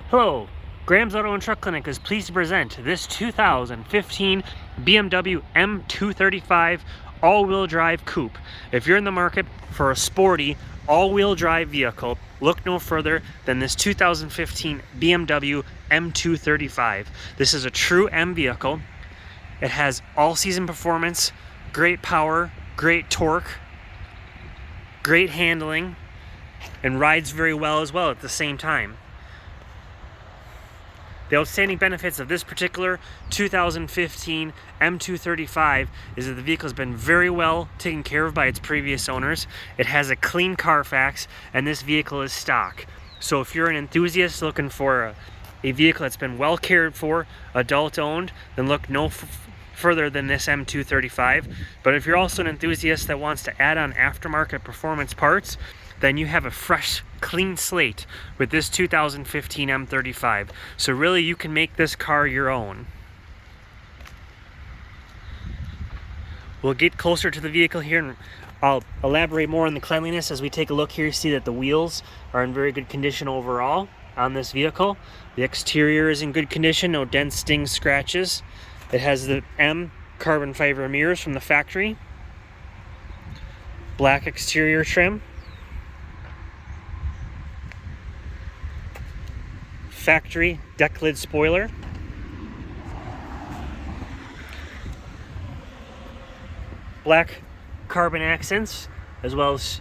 Hello, Graham's Auto and Truck Clinic is pleased to present this 2015 BMW M235 all-wheel drive coupe. If you're in the market for a sporty all-wheel drive vehicle, look no further than this 2015 BMW M235. This is a true M vehicle. It has all-season performance, great power, great torque, great handling, and rides very well as well at the same time. The outstanding benefits of this particular 2015 M235 is that the vehicle has been very well taken care of by its previous owners. It has a clean Carfax, and this vehicle is stock. So if you're an enthusiast looking for a vehicle that's been well cared for, adult owned, then look no further than this M235. But if you're also an enthusiast that wants to add on aftermarket performance parts, then you have a fresh, clean slate with this 2015 M35. So really you can make this car your own. We'll get closer to the vehicle here and I'll elaborate more on the cleanliness as we take a look here. You see that the wheels are in very good condition overall on this vehicle. The exterior is in good condition, no dents, stings, scratches. It has the M carbon fiber mirrors from the factory. Black exterior trim. Factory deck lid spoiler. Black carbon accents, as well as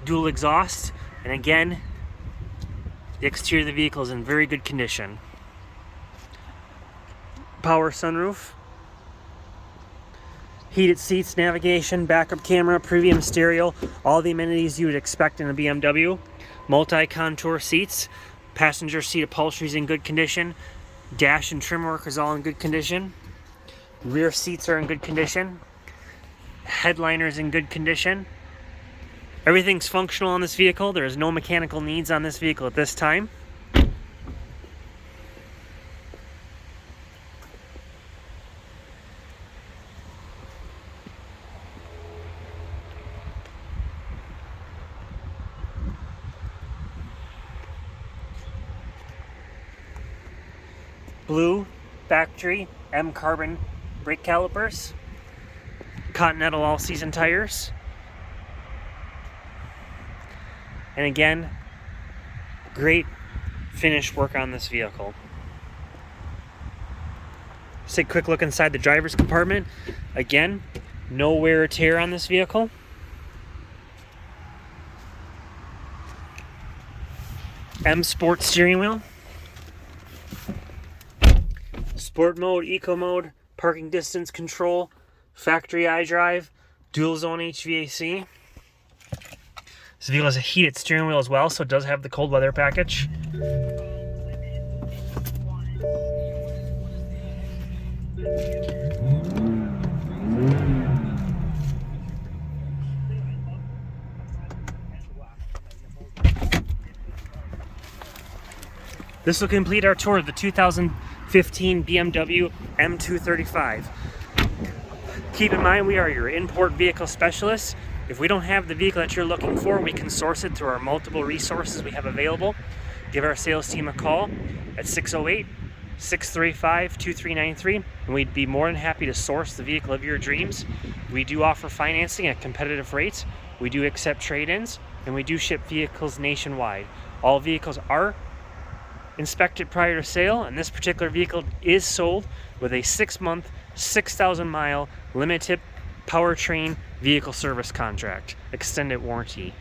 dual exhaust. And again, the exterior of the vehicle is in very good condition. Power sunroof. Heated seats, navigation, backup camera, premium stereo, all the amenities you would expect in a BMW. Multi-contour seats. Passenger seat upholstery is in good condition. Dash and trim work is all in good condition. Rear seats are in good condition. Headliner is in good condition. Everything's functional on this vehicle. There is no mechanical needs on this vehicle at this time. Blue factory M carbon brake calipers, Continental all-season tires, and again, great finish work on this vehicle. Let's take a quick look inside the driver's compartment. Again, no wear or tear on this vehicle. M Sport steering wheel. Sport mode, eco mode, parking distance control, factory iDrive, dual zone HVAC. This vehicle has a heated steering wheel as well, so it does have the cold weather package. This will complete our tour of the 2015 BMW M235. Keep in mind, we are your import vehicle specialists. If we don't have the vehicle that you're looking for, we can source it through our multiple resources we have available. Give our sales team a call at 608-635-2393, and we'd be more than happy to source the vehicle of your dreams. We do offer financing at competitive rates. We do accept trade-ins, and we do ship vehicles nationwide. All vehicles are inspected prior to sale, and this particular vehicle is sold with a 6-month, 6,000-mile limited powertrain vehicle service contract, extended warranty.